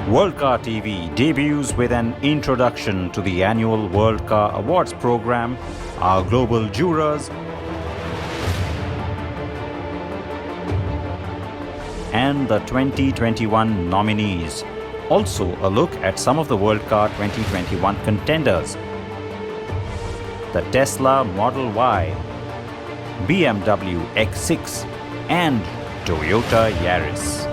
World Car TV debuts with an introduction to the annual World Car Awards program, our global jurors, and the 2021 nominees. Also, a look at some of the World Car 2021 contenders: the Tesla Model Y, BMW X6, and Toyota Yaris.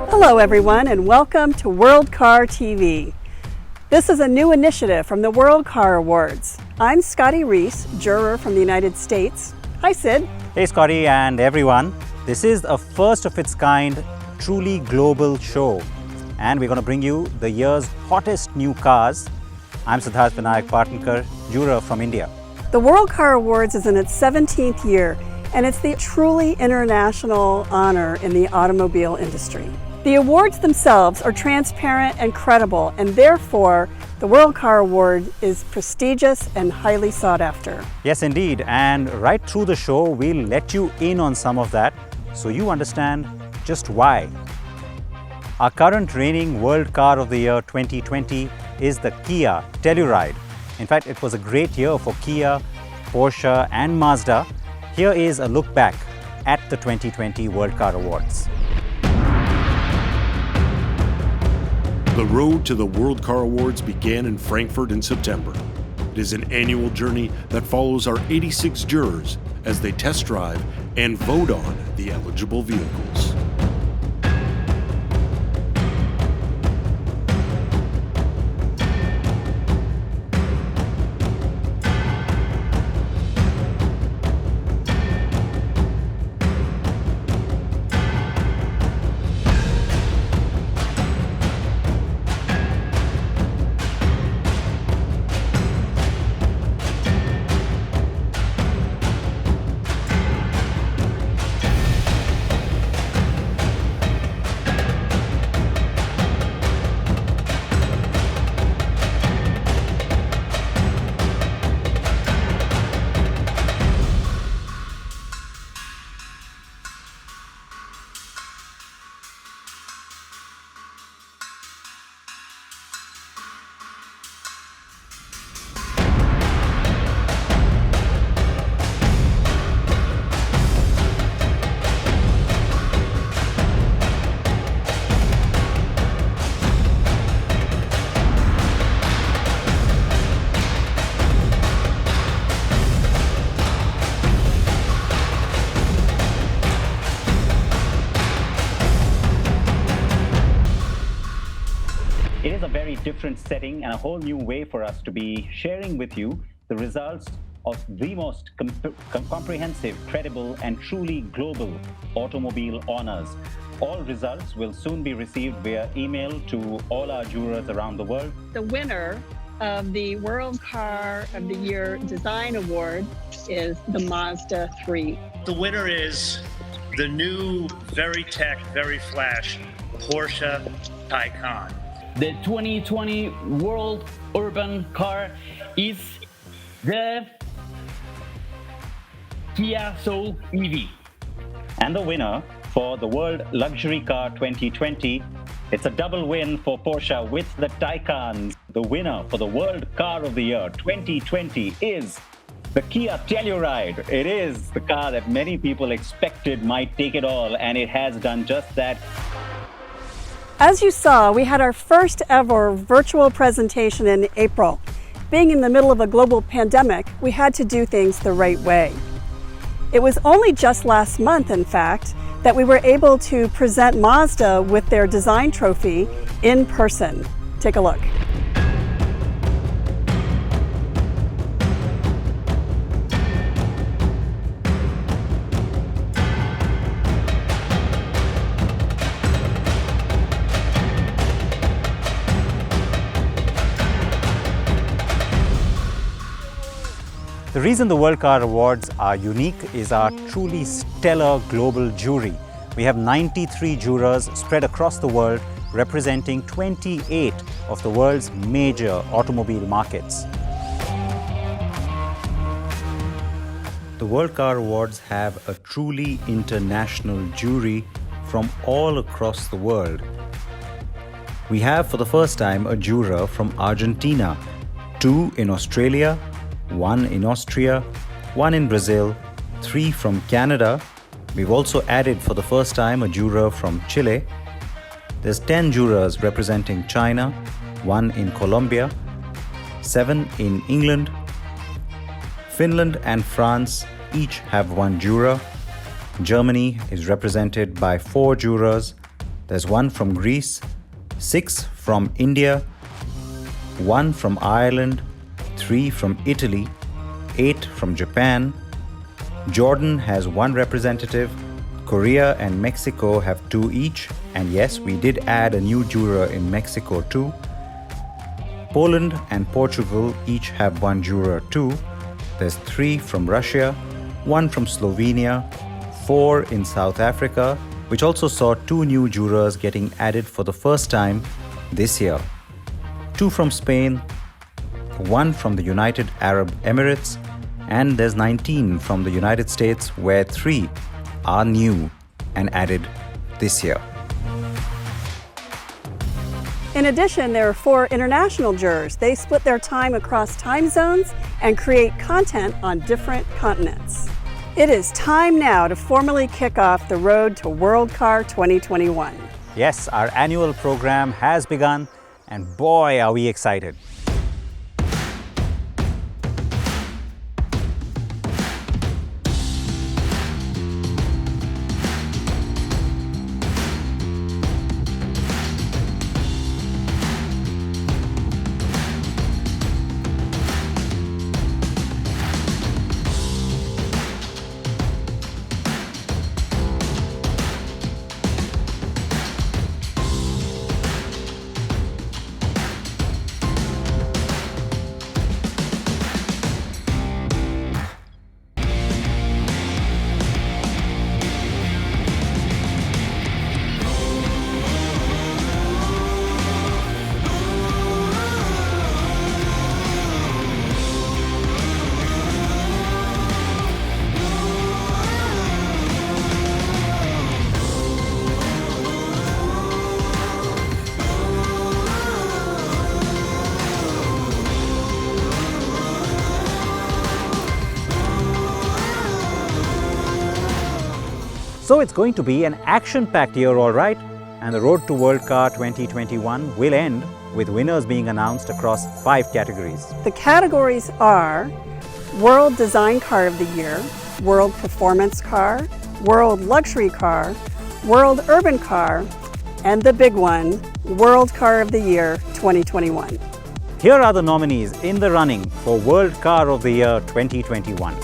Hello everyone, and welcome to World Car TV. This is a new initiative from the World Car Awards. I'm Scotty Reese, juror from the United States. Hi Sid. Hey Scotty and everyone. This is a first of its kind, truly global show. And we're going to bring you the year's hottest new cars. I'm Siddharth Vinayak Partnkar, juror from India. The World Car Awards is in its 17th year, and it's the truly international honor in the automobile industry. The awards themselves are transparent and credible, and therefore the World Car Award is prestigious and highly sought after. Yes, indeed. And right through the show, we'll let you in on some of that so you understand just why. Our current reigning World Car of the Year 2020 is the Kia Telluride. In fact, it was a great year for Kia, Porsche and Mazda. Here is a look back at the 2020 World Car Awards. The road to the World Car Awards began in Frankfurt in September. It is an annual journey that follows our 86 jurors as they test drive and vote on the eligible vehicles. It is a very different setting and a whole new way for us to be sharing with you the results of the most comprehensive, credible, and truly global automobile honors. All results will soon be received via email to all our jurors around the world. The winner of the World Car of the Year Design Award is the Mazda 3. The winner is the new, very tech, very flash Porsche Taycan. The 2020 World Urban Car is the Kia Soul EV. And the winner for the World Luxury Car 2020, it's a double win for Porsche with the Taycan. The winner for the World Car of the Year 2020 is the Kia Telluride. It is the car that many people expected might take it all, and it has done just that. As you saw, we had our first ever virtual presentation in April. Being in the middle of a global pandemic, we had to do things the right way. It was only just last month, in fact, that we were able to present Mazda with their design trophy in person. Take a look. The reason the World Car Awards are unique is our truly stellar global jury. We have 93 jurors spread across the world representing 28 of the world's major automobile markets. The World Car Awards have a truly international jury from all across the world. We have for the first time a juror from Argentina, 2 in Australia, 1 in Austria, 1 in Brazil, 3 from Canada. We've also added for the first time a juror from Chile. There's 10 jurors representing China, 1 in Colombia, 7 in England. Finland and France each have 1 juror. Germany is represented by 4 jurors. There's 1 from Greece, 6 from India, 1 from Ireland, 3 from Italy, 8 from Japan. Jordan has 1 representative. Korea and Mexico have 2 each. And yes, we did add a new juror in Mexico too. Poland and Portugal each have 1 juror too. There's 3 from Russia, 1 from Slovenia, 4 in South Africa, which also saw 2 new jurors getting added for the first time this year. 2 from Spain, 1 from the United Arab Emirates, and there's 19 from the United States, where 3 are new and added this year. In addition, there are 4 international jurors. They split their time across time zones and create content on different continents. It is time now to formally kick off the road to World Car 2021. Yes, our annual program has begun, and boy, are we excited. So it's going to be an action-packed year, all right? And the road to World Car 2021 will end with winners being announced across 5 categories. The categories are World Design Car of the Year, World Performance Car, World Luxury Car, World Urban Car, and the big one, World Car of the Year 2021. Here are the nominees in the running for World Car of the Year 2021.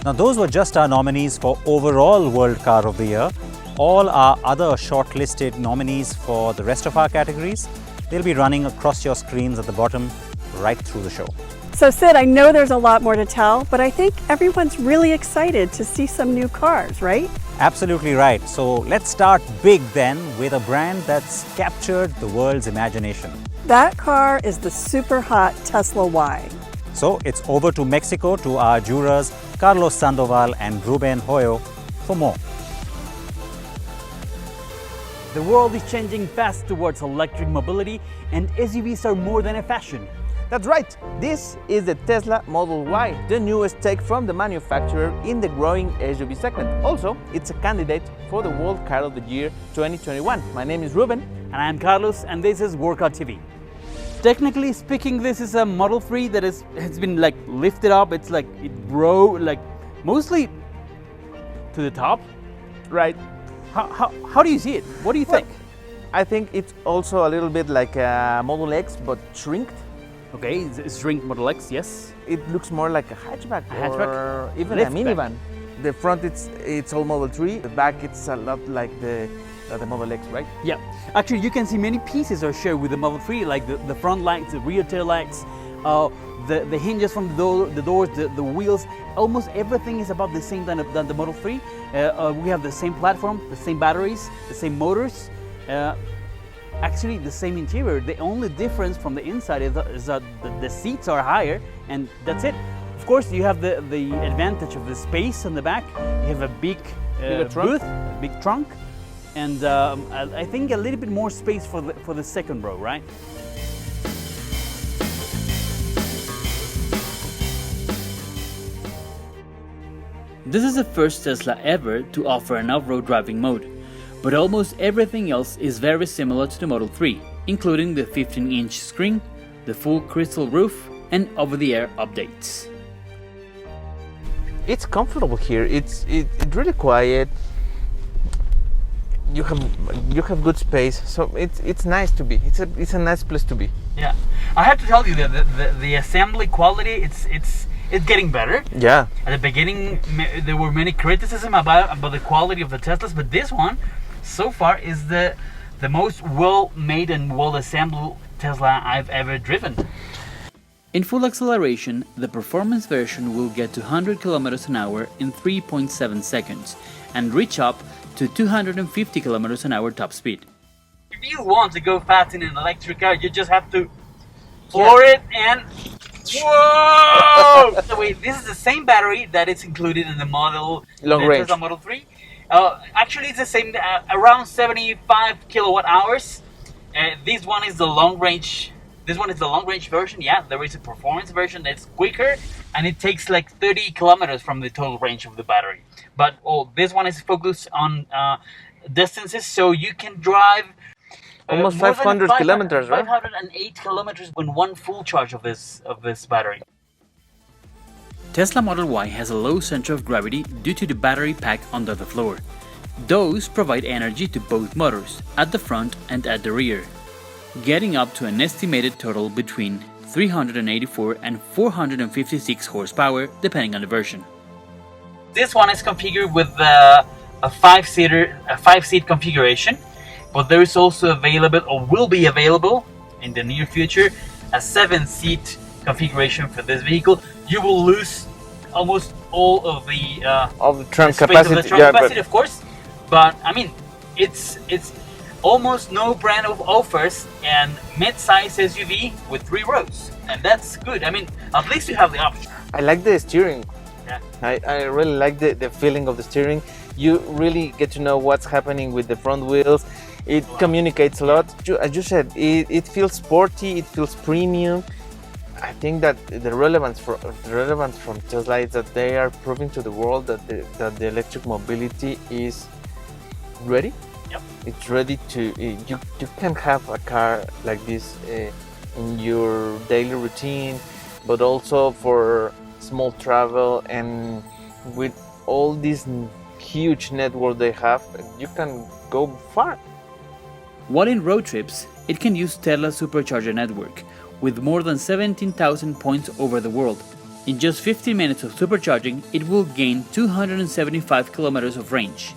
Now, those were just our nominees for overall World Car of the Year. All our other shortlisted nominees for the rest of our categories, they'll be running across your screens at the bottom right through the show. So Sid, I know there's a lot more to tell, but I think everyone's really excited to see some new cars, right? Absolutely right. So let's start big then with a brand that's captured the world's imagination. That car is the super hot Tesla Y. So it's over to Mexico to our jurors Carlos Sandoval and Ruben Hoyo for more. The world is changing fast towards electric mobility, and SUVs are more than a fashion. That's right, this is the Tesla Model Y, the newest take from the manufacturer in the growing SUV segment. Also, it's a candidate for the World Car of the Year 2021. My name is Ruben. And I'm Carlos, and this is Workout TV. Technically speaking, this is a Model 3 that has been like lifted up. It's like it rose like mostly to the top. Right. How do you see it? What do you think? I think it's also a little bit like a Model X, but shrinked. Okay, it's shrink Model X, yes. It looks more like a hatchback, or even Liftback. a minivan. The front it's all Model 3. The back it's a lot like the Model X, right? Yeah, actually you can see many pieces are shared with the Model 3, like the front lights, the rear tail lights, the hinges from the doors, the wheels. Almost everything is about the same than the Model 3. We have the same platform, the same batteries, the same motors. Actually, the same interior. The only difference from the inside is that the seats are higher, and that's it. Of course, you have the advantage of the space on the back. You have a big booth, a big trunk, and I think a little bit more space for the second row, right? This is the first Tesla ever to offer an off-road driving mode. But almost everything else is very similar to the Model 3, including the 15-inch screen, the full crystal roof, and over-the-air updates. It's comfortable here. It's really quiet. You have good space, so it's nice to be. It's a nice place to be. Yeah, I have to tell you that the assembly quality it's getting better. Yeah. At the beginning, there were many criticism about the quality of the Teslas, but this one, so far, is the most well-made and well-assembled Tesla I've ever driven. In full acceleration, the performance version will get to 100 km an hour in 3.7 seconds and reach up to 250 km an hour top speed. If you want to go fast in an electric car, you just have to floor it and whoa! So wait, this is the same battery that is included in the Tesla Model 3. Actually, it's the same, around 75 kilowatt hours. This one is the long range. This one is the long range version. Yeah, there is a performance version that's quicker, and it takes like 30 kilometers from the total range of the battery. But this one is focused on distances, so you can drive almost 500 kilometers, right? 508 kilometers when one full charge of this battery. Tesla Model Y has a low center of gravity due to the battery pack under the floor. Those provide energy to both motors, at the front and at the rear, getting up to an estimated total between 384 and 456 horsepower depending on the version. This one is configured with a five-seat configuration, but there is also available, or will be available in the near future, a 7-seat configuration for this vehicle. You will lose almost all of the trunk space capacity, of the trunk capacity, of course. But I mean, it's almost no brand offers an mid-size SUV with 3 rows, and that's good. I mean, at least you have the option. I like the steering. Yeah. I really like the feeling of the steering. You really get to know what's happening with the front wheels. It communicates a lot. As you said, it feels sporty, it feels premium. I think that the relevance from Tesla is that they are proving to the world that the electric mobility is ready. Yep. It's ready to you can have a car like this in your daily routine, but also for small travel, and with all this huge network they have, you can go far. While in road trips, it can use Tesla's supercharger network, with more than 17,000 points over the world. In just 15 minutes of supercharging, it will gain 275 kilometers of range.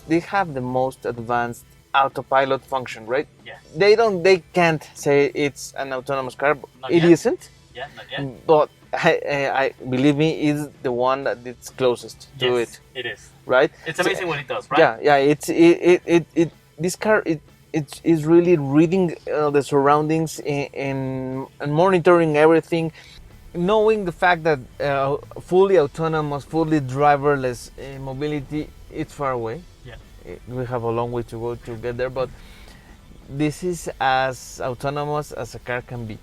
They have the most advanced autopilot function, right? Yes. They can't say it's an autonomous car. Not It yet. isn't. Yeah, not yet. But I believe me, is the one that it's closest to Yes, it, it is. right? It's amazing what it does, right? Yeah. This car it is really reading the surroundings and monitoring everything, knowing the fact that fully autonomous, fully driverless mobility, it's far away. Yeah. We have a long way to go to get there, but this is as autonomous as a car can be.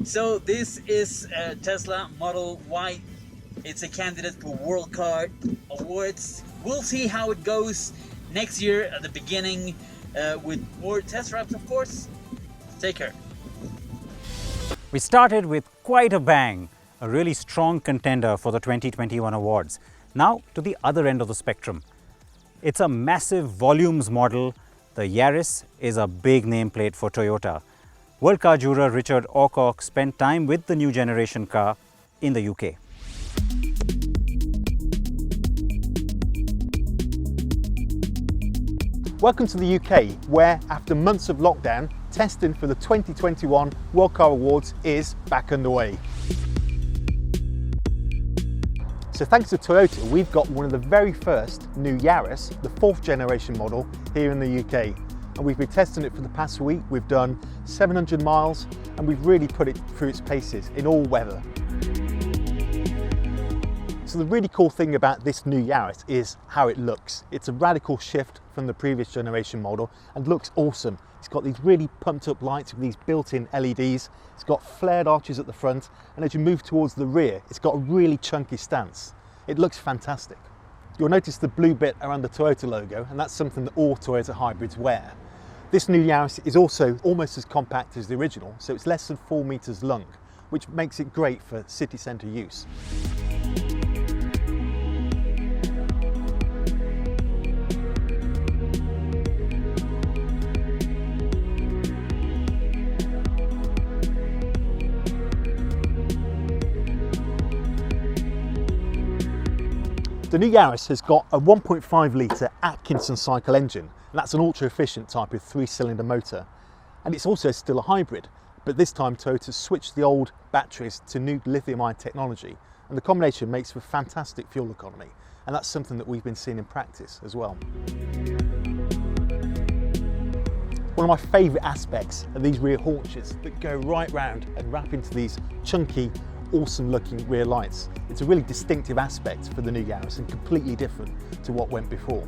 So this is Tesla Model Y. It's a candidate for World Car Awards. We'll see how it goes next year at the beginning with more test drives, of course. Take care. We started with quite a bang, a really strong contender for the 2021 awards. Now to the other end of the spectrum. It's a massive volumes model. The Yaris is a big nameplate for Toyota. World Car juror Richard Orcock spent time with the new generation car in the UK. Welcome to the UK, where after months of lockdown, testing for the 2021 World Car Awards is back underway. So thanks to Toyota, we've got one of the very first new Yaris, the 4th generation model, here in the UK. And we've been testing it for the past week. We've done 700 miles and we've really put it through its paces in all weather. So the really cool thing about this new Yaris is how it looks. It's a radical shift from the previous generation model and looks awesome. It's got these really pumped up lights with these built-in LEDs. It's got flared arches at the front, and as you move towards the rear, it's got a really chunky stance. It looks fantastic. You'll notice the blue bit around the Toyota logo, and that's something that all Toyota hybrids wear. This new Yaris is also almost as compact as the original, so it's less than 4 meters long, which makes it great for city centre use. The new Yaris has got a 1.5 litre Atkinson cycle engine, and that's an ultra efficient type of 3-cylinder motor. And it's also still a hybrid, but this time Toyota switched the old batteries to new lithium-ion technology, and the combination makes for fantastic fuel economy, and that's something that we've been seeing in practice as well. One of my favourite aspects are these rear haunches that go right round and wrap into these chunky, awesome looking rear lights. It's a really distinctive aspect for the new Yaris and completely different to what went before.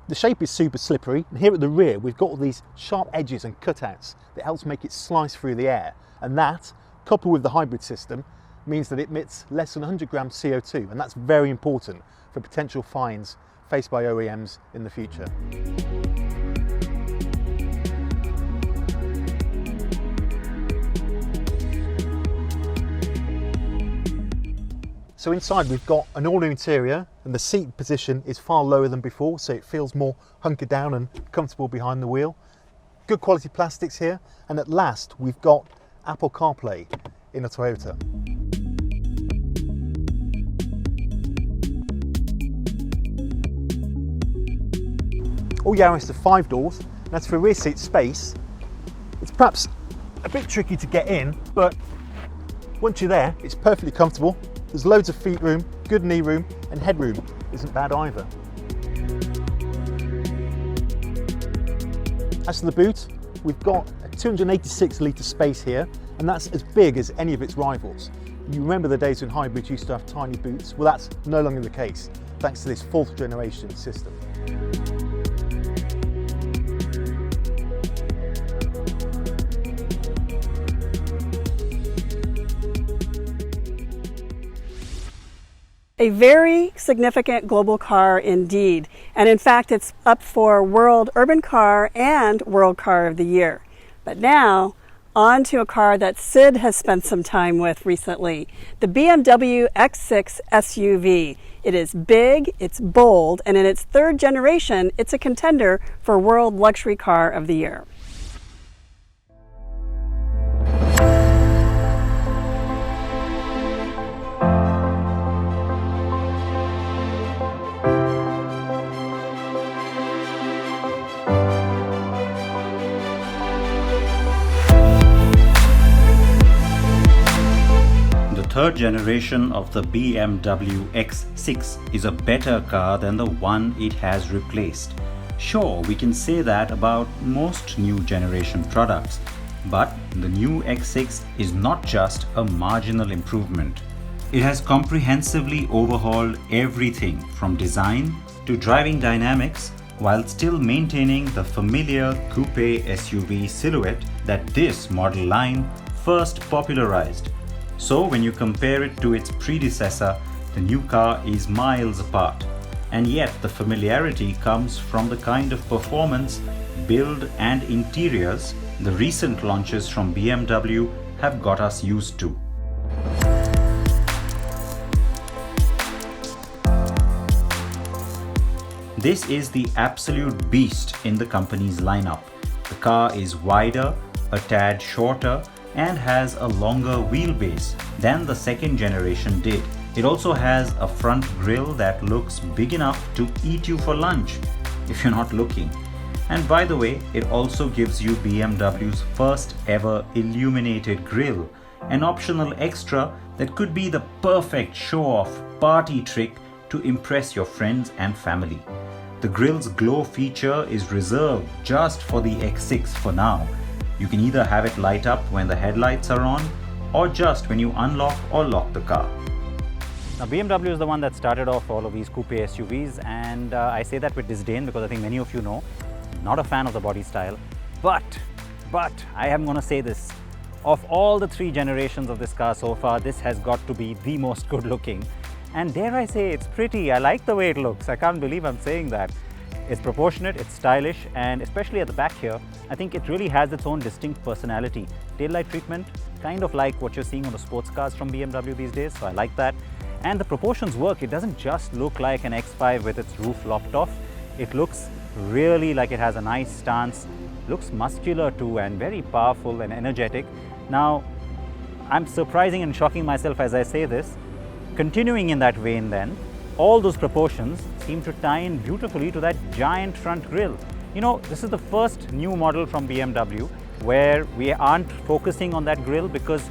The shape is super slippery, and here at the rear we've got all these sharp edges and cutouts that helps make it slice through the air, and that, coupled with the hybrid system, means that it emits less than 100 grams CO2, and that's very important for potential fines faced by OEMs in the future. So inside we've got an all-new interior, and the seat position is far lower than before, so it feels more hunkered down and comfortable behind the wheel. Good quality plastics here, and at last we've got Apple CarPlay in a Toyota. All Yaris are 5 doors, and as for rear seat space, it's perhaps a bit tricky to get in, but once you're there, it's perfectly comfortable. There's loads of feet room, good knee room, and headroom isn't bad either. As to the boot, we've got a 286 litre space here, and that's as big as any of its rivals. You remember the days when hybrids used to have tiny boots? Well, that's no longer the case, thanks to this 4th generation system. A very significant global car indeed, and in fact it's up for World Urban Car and World Car of the Year. But now, on to a car that Sid has spent some time with recently, the BMW X6 SUV. It is big, it's bold, and in its 3rd generation, it's a contender for World Luxury Car of the Year. third generation of the BMW X6 is a better car than the one it has replaced. Sure, we can say that about most new generation products, but the new X6 is not just a marginal improvement. It has comprehensively overhauled everything from design to driving dynamics, while still maintaining the familiar coupe SUV silhouette that this model line first popularized. So when you compare it to its predecessor, the new car is miles apart. And yet the familiarity comes from the kind of performance, build and interiors the recent launches from BMW have got us used to. This is the absolute beast in the company's lineup. The car is wider, a tad shorter, and has a longer wheelbase than the second generation did. It also has a front grille that looks big enough to eat you for lunch if you're not looking. And by the way, it also gives you BMW's first ever illuminated grille, an optional extra that could be the perfect show-off party trick to impress your friends and family. The grille's glow feature is reserved just for the X6 for now. You can either have it light up when the headlights are on or just when you unlock or lock the car. Now BMW is the one that started off all of these coupe SUVs, and I say that with disdain because I think many of you know, not a fan of the body style, but I am going to say this. Of all the three generations of this car so far, this has got to be the most good looking. And dare I say, it's pretty. I like the way it looks. I can't believe I'm saying that. It's proportionate, it's stylish, and especially at the back here, I think it really has its own distinct personality. Taillight treatment, kind of like what you're seeing on the sports cars from BMW these days, so I like that. And the proportions work. It doesn't just look like an X5 with its roof lopped off. It looks really like it has a nice stance, looks muscular too, and very powerful and energetic. Now, I'm surprising and shocking myself as I say this. Continuing in that vein then, all those proportions seem to tie in beautifully to that giant front grille. You know, this is the first new model from BMW where we aren't focusing on that grille, because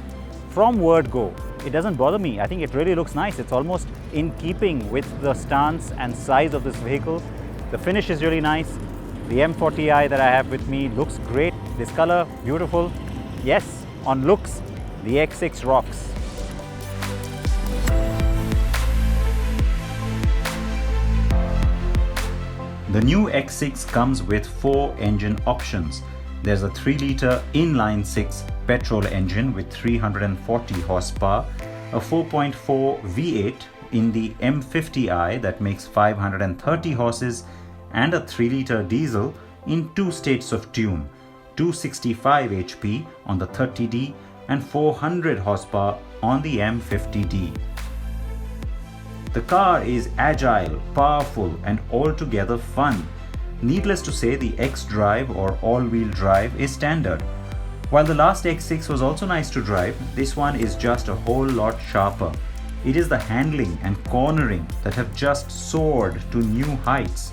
from word go, it doesn't bother me. I think it really looks nice. It's almost in keeping with the stance and size of this vehicle. The finish is really nice. The M40i that I have with me looks great. This color, beautiful. Yes, on looks, the X6 rocks. The new X6 comes with 4 engine options. There's a 3-litre inline-6 petrol engine with 340 horsepower, a 4.4 V8 in the M50i that makes 530 horses, and a 3-litre diesel in 2 states of tune, 265 HP on the 30D and 400 horsepower on the M50D. The car is agile, powerful, and altogether fun. Needless to say, the X-Drive or all-wheel drive is standard. While the last X6 was also nice to drive, this one is just a whole lot sharper. It is the handling and cornering that have just soared to new heights.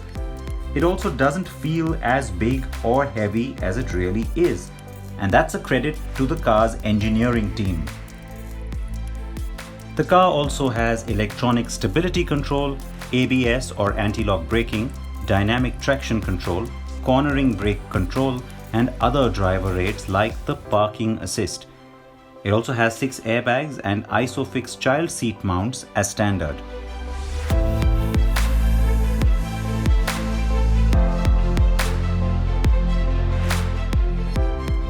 It also doesn't feel as big or heavy as it really is, and that's a credit to the car's engineering team. The car also has electronic stability control, ABS or anti-lock braking, dynamic traction control, cornering brake control, and other driver aids like the parking assist. It also has 6 airbags and ISOFIX child seat mounts as standard.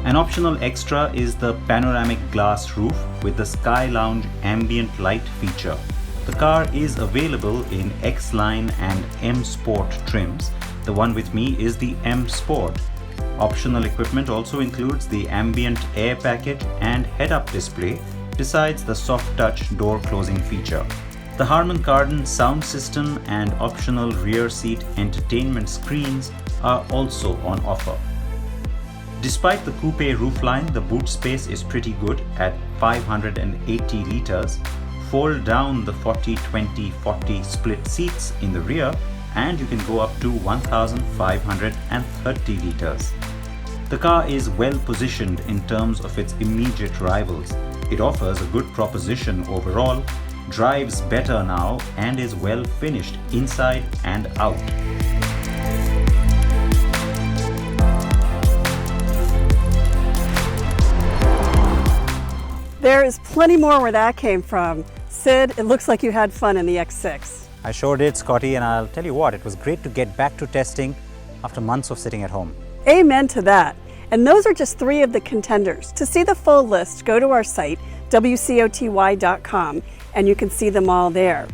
An optional extra is the panoramic glass roof with the Sky Lounge ambient light feature. The car is available in X-Line and M Sport trims. The one with me is the M Sport. Optional equipment also includes the ambient air package and head-up display, besides the soft touch door closing feature. The Harman Kardon sound system and optional rear seat entertainment screens are also on offer. Despite the coupe roofline, the boot space is pretty good at 580 litres. Fold down the 40-20-40 split seats in the rear and you can go up to 1,530 litres. The car is well positioned in terms of its immediate rivals. It offers a good proposition overall, drives better now, and is well finished inside and out. There is plenty more where that came from. Sid, it looks like you had fun in the X6. I sure did, Scotty, and I'll tell you what, it was great to get back to testing after months of sitting at home. Amen to that. And those are just 3 of the contenders. To see the full list, go to our site, wcoty.com, and you can see them all there.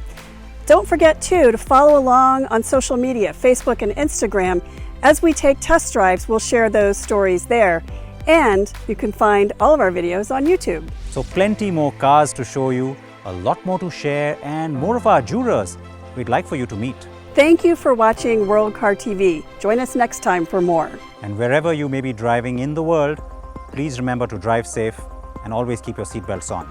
Don't forget, too, to follow along on social media, Facebook and Instagram. As we take test drives, we'll share those stories there. And you can find all of our videos on YouTube. So plenty more cars to show you, a lot more to share, and more of our jurors we'd like for you to meet. Thank you for watching World Car TV. Join us next time for more. And wherever you may be driving in the world, please remember to drive safe and always keep your seatbelts on.